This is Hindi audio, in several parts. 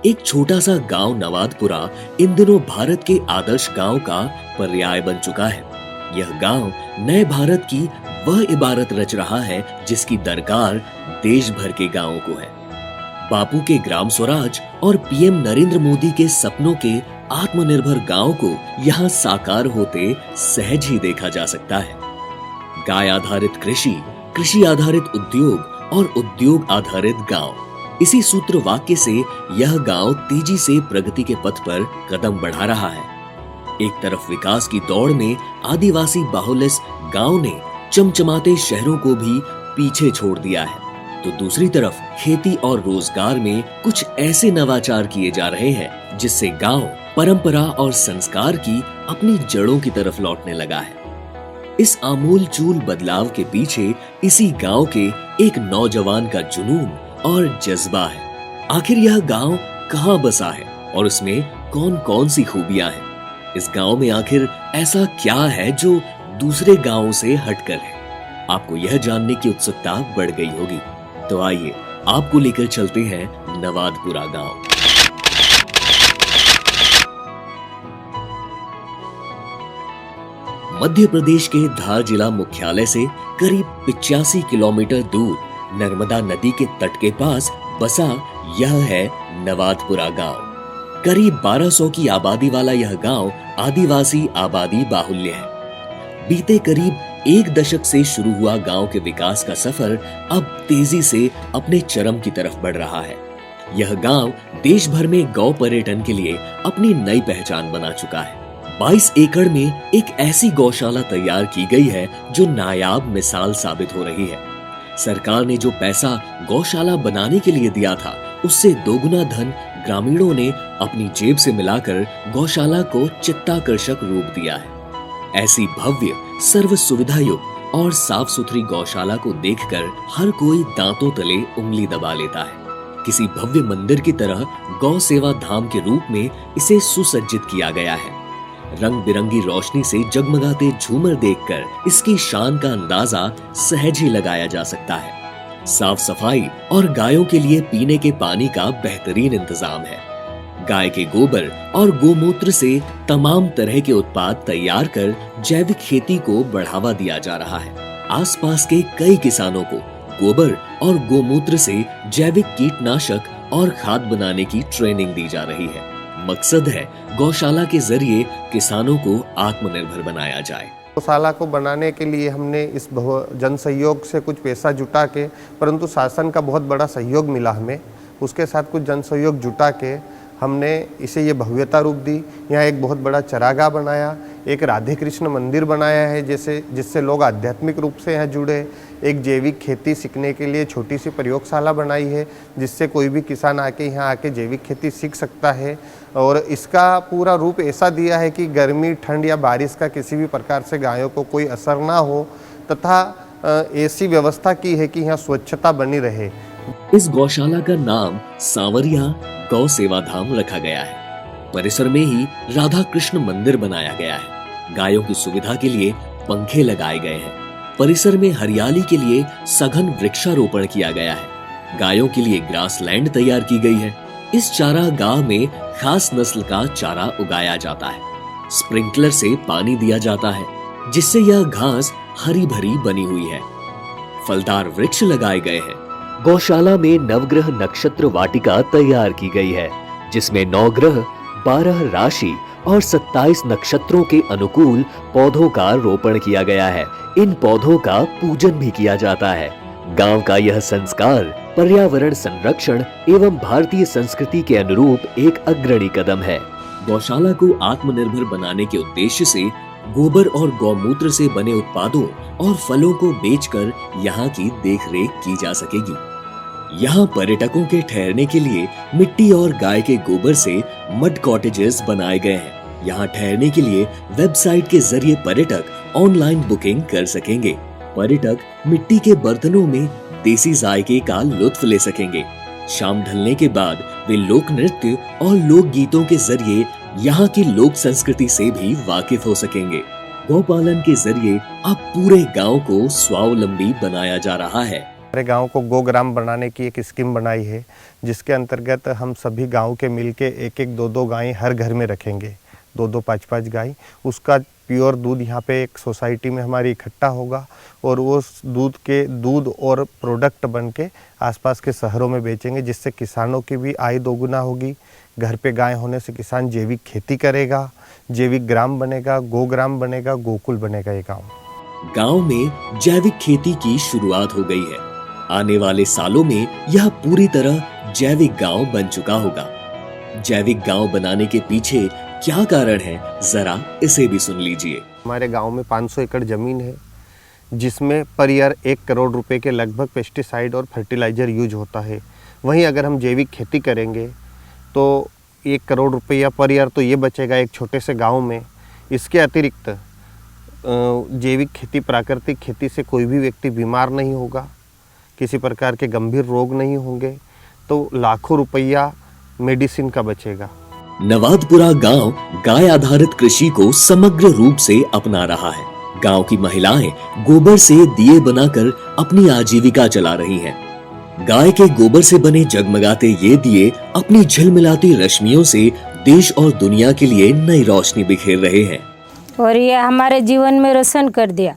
एक छोटा सा गांव नवादपुरा इन दिनों भारत के आदर्श गांव का पर्याय बन चुका है। यह गांव नए भारत की वह इबारत रच रहा है जिसकी दरकार देश भर के गांवों को है। बापू के ग्राम स्वराज और पीएम नरेंद्र मोदी के सपनों के आत्मनिर्भर गांव को यहाँ साकार होते सहज ही देखा जा सकता है। गाय आधारित कृषि, कृषि आधारित उद्योग और उद्योग आधारित गांव, इसी सूत्र वाक्य से यह गांव तेजी से प्रगति के पथ पर कदम बढ़ा रहा है। एक तरफ विकास की दौड़ में आदिवासी बाहुल्य इस गांव ने चमचमाते शहरों को भी पीछे छोड़ दिया है, तो दूसरी तरफ खेती और रोजगार में कुछ ऐसे नवाचार किए जा रहे हैं जिससे गांव परंपरा और संस्कार की अपनी जड़ों की तरफ लौटने लगा है। इस आमूल चूल बदलाव के पीछे इसी गांव के एक नौजवान का जुनून और जज्बा है। आखिर यह गांव कहां बसा है और उसमें कौन कौन सी खूबियां हैं? इस गांव में आखिर ऐसा क्या है जो दूसरे गांवों से हटकर है? आपको यह जानने की उत्सुकता बढ़ गई होगी, तो आइए आपको लेकर चलते हैं नवादपुरा गांव। मध्य प्रदेश के धार जिला मुख्यालय से करीब 85 किलोमीटर दूर नर्मदा नदी के तट के पास बसा यह है नवादपुरा गांव। करीब 1200 की आबादी वाला यह गांव आदिवासी आबादी बाहुल्य है। बीते करीब एक दशक से शुरू हुआ गांव के विकास का सफर अब तेजी से अपने चरम की तरफ बढ़ रहा है। यह गांव देश भर में गौ पर्यटन के लिए अपनी नई पहचान बना चुका है। 22 एकड़ में एक ऐसी गौशाला तैयार की गई है जो नायाब मिसाल साबित हो रही है। सरकार ने जो पैसा गौशाला बनाने के लिए दिया था, उससे दोगुना धन ग्रामीणों ने अपनी जेब से मिलाकर गौशाला को चित्ताकर्षक रूप दिया है। ऐसी भव्य, सर्व सुविधा युक्त और साफ सुथरी गौशाला को देखकर हर कोई दांतों तले उंगली दबा लेता है। किसी भव्य मंदिर की तरह गौ सेवा धाम के रूप में इसे सुसज्जित किया गया है। रंग बिरंगी रोशनी से जगमगाते झूमर देखकर इसकी शान का अंदाजा सहज ही लगाया जा सकता है। साफ सफाई और गायों के लिए पीने के पानी का बेहतरीन इंतजाम है। गाय के गोबर और गोमूत्र से तमाम तरह के उत्पाद तैयार कर जैविक खेती को बढ़ावा दिया जा रहा है। आसपास के कई किसानों को गोबर और गोमूत्र से जैविक कीटनाशक और खाद बनाने की ट्रेनिंग दी जा रही है। मकसद है गौशाला के जरिए किसानों को आत्मनिर्भर बनाया जाए। गौशाला को बनाने के लिए हमने इस जन सहयोग से कुछ पैसा जुटा के, परंतु शासन का बहुत बड़ा सहयोग मिला हमें, उसके साथ कुछ जन सहयोग जुटा के हमने इसे ये भव्यता रूप दी। यहाँ एक बहुत बड़ा चरागाह बनाया, एक राधे कृष्ण मंदिर बनाया है जिससे लोग आध्यात्मिक रूप से यहाँ जुड़े। एक जैविक खेती सीखने के लिए छोटी सी प्रयोगशाला बनाई है जिससे कोई भी किसान आके यहाँ आके जैविक खेती सीख सकता है। और इसका पूरा रूप ऐसा दिया है कि गर्मी, ठंड या बारिश का किसी भी प्रकार से गायों को कोई असर ना हो, तथा ऐसी व्यवस्था की है कि यहाँ स्वच्छता बनी रहे। इस गौशाला का नाम सांवरिया गौ सेवा धाम रखा गया है। परिसर में ही राधा कृष्ण मंदिर बनाया गया है। गायों की सुविधा के लिए पंखे लगाए गए हैं। परिसर में हरियाली के लिए सघन वृक्षारोपण किया गया है। गायों के लिए ग्रास लैंड तैयार की गई है। इस चारागाह में खास नस्ल का चारा उगाया जाता है। स्प्रिंकलर से पानी दिया जाता है जिससे यह घास हरी भरी बनी हुई है। फलदार वृक्ष लगाए गए हैं। गौशाला में नवग्रह नक्षत्र वाटिका तैयार की गई है जिसमें 9 ग्रह, 12 राशि और 27 नक्षत्रों के अनुकूल पौधों का रोपण किया गया है। इन पौधों का पूजन भी किया जाता है। गांव का यह संस्कार पर्यावरण संरक्षण एवं भारतीय संस्कृति के अनुरूप एक अग्रणी कदम है। गौशाला को आत्मनिर्भर बनाने के उद्देश्य से गोबर और गौमूत्र से बने उत्पादों और फलों को बेचकर यहाँ की देखरेख की जा सकेगी। यहाँ पर्यटकों के ठहरने के लिए मिट्टी और गाय के गोबर से मड कॉटेजेस बनाए गए हैं। यहाँ ठहरने के लिए वेबसाइट के जरिए पर्यटक ऑनलाइन बुकिंग कर सकेंगे। पर्यटक मिट्टी के बर्तनों में देसी जायके का लुत्फ ले सकेंगे। शाम ढलने के बाद वे लोक नृत्य और लोक गीतों के जरिए यहाँ की लोक संस्कृति से भी वाकिफ हो सकेंगे। गौपालन के जरिए अब पूरे गांव को स्वावलंबी बनाया जा रहा है। हमारे गांव को गोग्राम बनाने की एक स्कीम बनाई है, जिसके अंतर्गत हम सभी गांव के मिलके एक एक दो दो गायें हर घर में रखेंगे, दो दो पाँच पाँच गाय। उसका प्योर दूध यहाँ पे एक सोसाइटी में हमारी इकट्ठा होगा और वो दूध और प्रोडक्ट बन के आसपास के शहरों में बेचेंगे, जिससे किसानों की भी आय दोगुना होगी। घर पे गाय होने से किसान जैविक खेती करेगा, जैविक ग्राम बनेगा, गोग्राम बनेगा, गोकुल बनेगा ये गाँव। गांव में जैविक खेती की शुरुआत हो गई है। आने वाले सालों में यह पूरी तरह जैविक गांव बन चुका होगा। जैविक गांव बनाने के पीछे क्या कारण है, जरा इसे भी सुन लीजिए। हमारे गांव में 500 एकड़ जमीन है, जिसमें पर ईयर 1 करोड़ रुपए के लगभग पेस्टिसाइड और फर्टिलाइजर यूज होता है। वहीं अगर हम जैविक खेती करेंगे तो 1 करोड़ रुपया पर ईयर तो ये बचेगा एक छोटे से गाँव में। इसके अतिरिक्त जैविक खेती, प्राकृतिक खेती से कोई भी व्यक्ति बीमार नहीं होगा, किसी प्रकार के गंभीर रोग नहीं होंगे, तो लाखों रुपया मेडिसिन का बचेगा। नवादपुरा गांव गाय आधारित कृषि को समग्र रूप से अपना रहा है। गांव की महिलाएं गोबर से दिए बनाकर अपनी आजीविका चला रही हैं। गाय के गोबर से बने जगमगाते ये दिए अपनी झिलमिलाती रश्मियों से देश और दुनिया के लिए नई रोशनी बिखेर रहे हैं। और ये हमारे जीवन में रोशन कर दिया,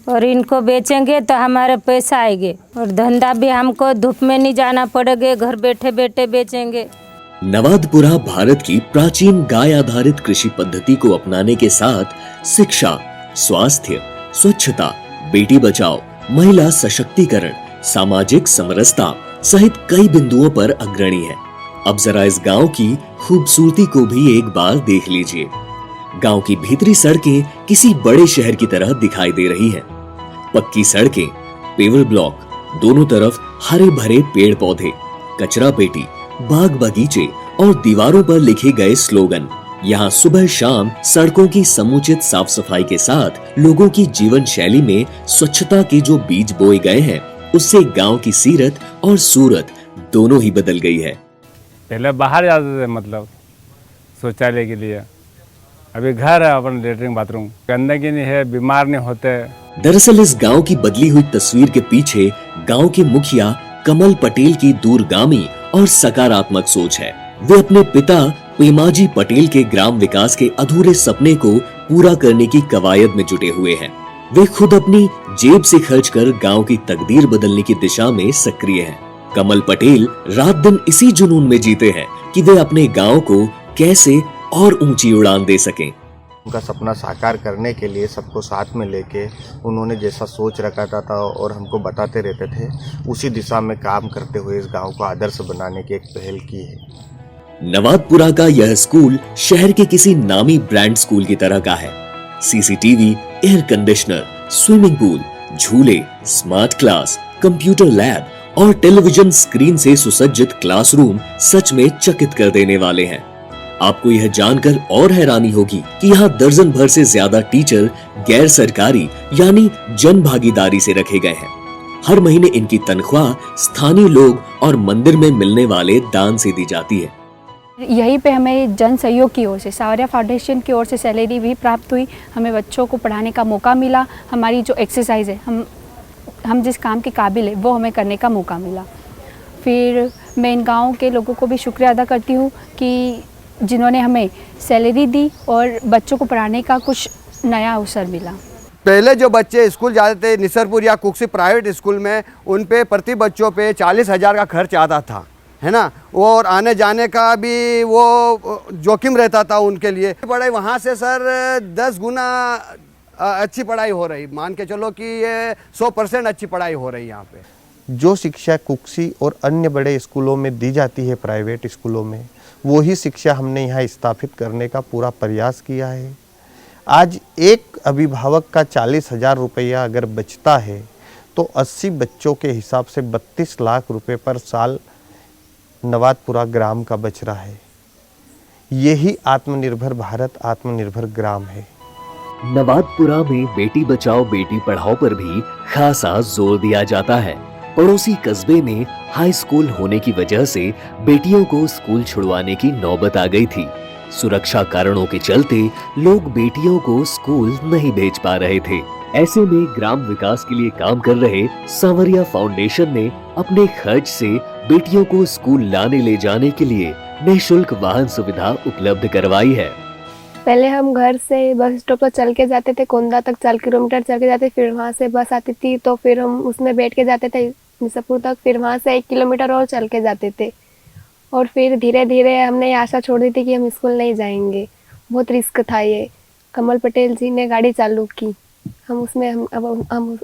और इनको बेचेंगे तो हमारे पैसा आएंगे, और धंधा भी हमको धूप में नहीं जाना पड़ेगा, घर बैठे बैठे बेचेंगे। नवादपुरा भारत की प्राचीन गाय आधारित कृषि पद्धति को अपनाने के साथ शिक्षा, स्वास्थ्य, स्वच्छता, बेटी बचाओ, महिला सशक्तिकरण, सामाजिक समरसता सहित कई बिंदुओं पर अग्रणी है। अब जरा इस गांव की खूबसूरती को भी एक बार देख लीजिए। गांव की भीतरी सड़कें किसी बड़े शहर की तरह दिखाई दे रही हैं। पक्की सड़कें, पेवर ब्लॉक, दोनों तरफ हरे भरे पेड़ पौधे, कचरा पेटी, बाग बगीचे और दीवारों पर लिखे गए स्लोगन। यहाँ सुबह शाम सड़कों की समुचित साफ सफाई के साथ लोगों की जीवन शैली में स्वच्छता के जो बीज बोए गए हैं, उससे गांव की सीरत और सूरत दोनों ही बदल गई है। पहले बाहर जाते थे, मतलब शौचालय के लिए। अभी घर है, अपन लेटरिन बाथरूम, गंदगी नहीं है, बीमार नहीं होते। दरअसल इस गांव की बदली हुई तस्वीर के पीछे गांव के मुखिया कमल पटेल की दूरगामी और सकारात्मक सोच है। वे अपने पिता पेमाजी पटेल के ग्राम विकास के अधूरे सपने को पूरा करने की कवायद में जुटे हुए हैं। वे खुद अपनी जेब से खर्च कर गांव की तकदीर बदलने की दिशा में सक्रिय हैं। कमल पटेल रात दिन इसी जुनून में जीते हैं कि वे अपने गांव को कैसे और ऊंची उड़ान दे सकें। उनका सपना साकार करने के लिए सबको साथ में लेके उन्होंने जैसा सोच रखा था और हमको बताते रहते थे, उसी दिशा में काम करते हुए इस गांव को आदर्श बनाने की एक पहल की है। नवादपुरा का यह स्कूल शहर के किसी नामी ब्रांड स्कूल की तरह का है। CCTV, air conditioner, swimming pool, झूले, स्मार्ट क्लास, कंप्यूटर लैब और टेलीविजन स्क्रीन से सुसज्जित क्लासरूम सच में चकित कर देने वाले हैं। आपको यह जानकर और हैरानी होगी कि यहाँ दर्जन भर से ज्यादा टीचर गैर सरकारी यानी जन भागीदारी से रखे गए हैं। हर महीने इनकी तनख्वाह स्थानीय लोग और मंदिर में मिलने वाले दान से दी जाती है। यहीं पे हमें जन सहयोग की ओर से, शौर्य फाउंडेशन की ओर से सैलरी भी प्राप्त हुई। हमें बच्चों को पढ़ाने का मौका मिला। हमारी जो एक्सरसाइज है, हम जिस काम के काबिल है वो हमें करने का मौका मिला। फिर मैं इन गाँव के लोगों को भी शुक्रिया अदा करती हूँ कि जिन्होंने हमें सैलरी दी और बच्चों को पढ़ाने का कुछ नया अवसर मिला। पहले जो बच्चे स्कूल जाते थे निसरपुर या कुक्सी प्राइवेट स्कूल में, उन पे प्रति बच्चों पे 40,000 का खर्च आता था, है ना। और आने जाने का भी वो जोखिम रहता था उनके लिए। पढ़ाई वहाँ से सर 10 गुना अच्छी पढ़ाई हो रही, मान के चलो कि ये 100% अच्छी पढ़ाई हो रही यहाँ पे। जो शिक्षा कुक्सी और अन्य बड़े स्कूलों में दी जाती है, प्राइवेट स्कूलों में, वो ही शिक्षा हमने यहाँ स्थापित करने का पूरा प्रयास किया है। आज एक अभिभावक का 40,000 रुपया अगर बचता है तो 80 बच्चों के हिसाब से 32 लाख रुपए पर साल नवादपुरा ग्राम का बच रहा है। यही आत्मनिर्भर भारत, आत्मनिर्भर ग्राम है। नवादपुरा में बेटी बचाओ बेटी पढ़ाओ पर भी खासा जोर दिया जाता है। पड़ोसी कस्बे में हाई स्कूल होने की वजह से बेटियों को स्कूल छुड़वाने की नौबत आ गई थी। सुरक्षा कारणों के चलते लोग बेटियों को स्कूल नहीं भेज पा रहे थे। ऐसे में ग्राम विकास के लिए काम कर रहे सांवरिया फाउंडेशन ने अपने खर्च से बेटियों को स्कूल लाने ले जाने के लिए निःशुल्क वाहन सुविधा उपलब्ध करवाई है। पहले हम घर से बस स्टॉप तक चल के जाते थे, कोंदा तक 4 किलोमीटर चल के जाते, फिर वहाँ से बस आती थी तो फिर हम उसमें बैठ के जाते थे मिर्जापुर तक, फिर वहाँ से 1 किलोमीटर और चल के जाते थे। और फिर धीरे धीरे हमने ये आशा छोड़ दी थी कि हम स्कूल नहीं जाएंगे, बहुत रिस्क था ये। कमल पटेल जी ने गाड़ी चालू की, हम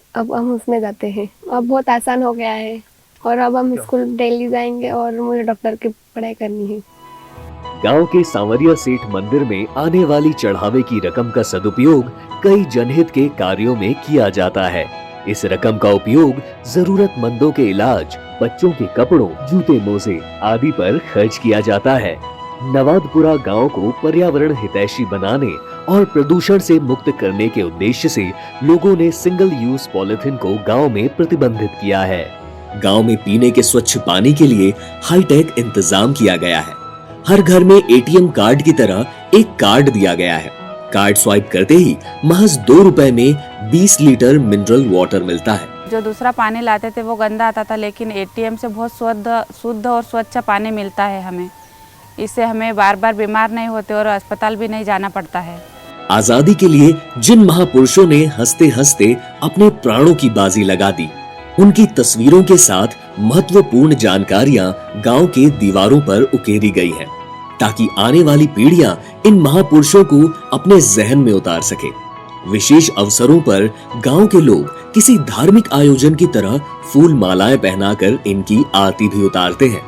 हम उसमें जाते हैं। अब बहुत आसान हो गया है और अब हम स्कूल डेली जाएंगे और मुझे डॉक्टर की पढ़ाई करनी है। गांव के सांवरिया सेठ मंदिर में आने वाली चढ़ावे की रकम का सदुपयोग कई जनहित के कार्यों में किया जाता है। इस रकम का उपयोग जरूरतमंदों के इलाज, बच्चों के कपड़ों, जूते मोजे आदि पर खर्च किया जाता है। नवादपुरा गांव को पर्यावरण हितैषी बनाने और प्रदूषण से मुक्त करने के उद्देश्य से लोगों ने सिंगल यूज पॉलिथीन को गांव में प्रतिबंधित किया है। गांव में पीने के स्वच्छ पानी के लिए हाईटेक इंतजाम किया गया है। हर घर में एटीएम कार्ड की तरह एक कार्ड दिया गया है। कार्ड स्वाइप करते ही महज 2 रुपए में 20 लीटर मिनरल वाटर मिलता है। जो दूसरा पानी लाते थे वो गंदा आता था, लेकिन एटीएम से बहुत शुद्ध और स्वच्छ पानी मिलता है हमें। इससे हमें बार बार बीमार नहीं होते और अस्पताल भी नहीं जाना पड़ता है। आजादी के लिए जिन महापुरुषों ने हंसते हंसते अपने प्राणों की बाजी लगा दी, उनकी तस्वीरों के साथ महत्वपूर्ण जानकारियां गांव के दीवारों पर उकेरी गई हैं, ताकि आने वाली पीढ़ियां इन महापुरुषों को अपने जहन में उतार सके। विशेष अवसरों पर गांव के लोग किसी धार्मिक आयोजन की तरह फूल मालाएं पहनाकर इनकी आरती भी उतारते हैं।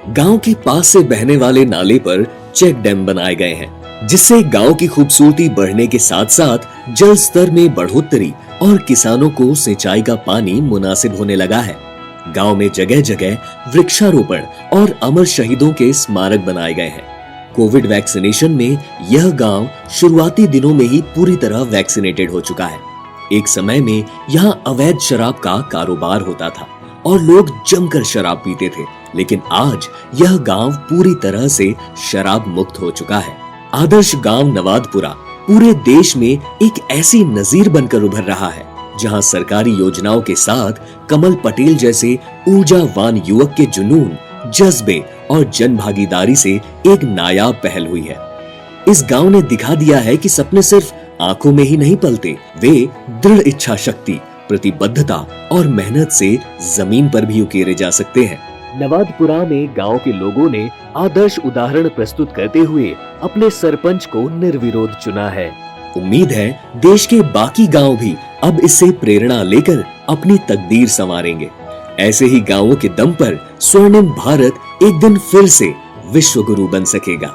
गांव के पास से बहने वाले नाले पर चेक डैम बनाए गए हैं, जिससे गांव की खूबसूरती बढ़ने के साथ साथ जल स्तर में बढ़ोतरी और किसानों को सिंचाई का पानी मुनासिब होने लगा है। गांव में जगह जगह वृक्षारोपण और अमर शहीदों के स्मारक बनाए गए हैं। कोविड वैक्सीनेशन में यह गांव शुरुआती दिनों में ही पूरी तरह वैक्सीनेटेड हो चुका है। एक समय में यहाँ अवैध शराब का कारोबार होता था और लोग जमकर शराब पीते थे, लेकिन आज यह गांव पूरी तरह से शराब मुक्त हो चुका है। आदर्श गांव नवादपुरा पूरे देश में एक ऐसी नजीर बनकर उभर रहा है, जहां सरकारी योजनाओं के साथ कमल पटेल जैसे ऊर्जावान युवक के जुनून, जज्बे और जन भागीदारी से एक नायाब पहल हुई है। इस गांव ने दिखा दिया है कि सपने सिर्फ आंखों में ही नहीं पलते, वे दृढ़ इच्छा शक्ति, प्रतिबद्धता और मेहनत से जमीन पर भी उकेरे जा सकते हैं। नवादपुरा में गांव के लोगों ने आदर्श उदाहरण प्रस्तुत करते हुए अपने सरपंच को निर्विरोध चुना है। उम्मीद है देश के बाकी गांव भी अब इससे प्रेरणा लेकर अपनी तकदीर संवारेंगे। ऐसे ही गांवों के दम पर स्वर्णिम भारत एक दिन फिर से विश्व गुरु बन सकेगा।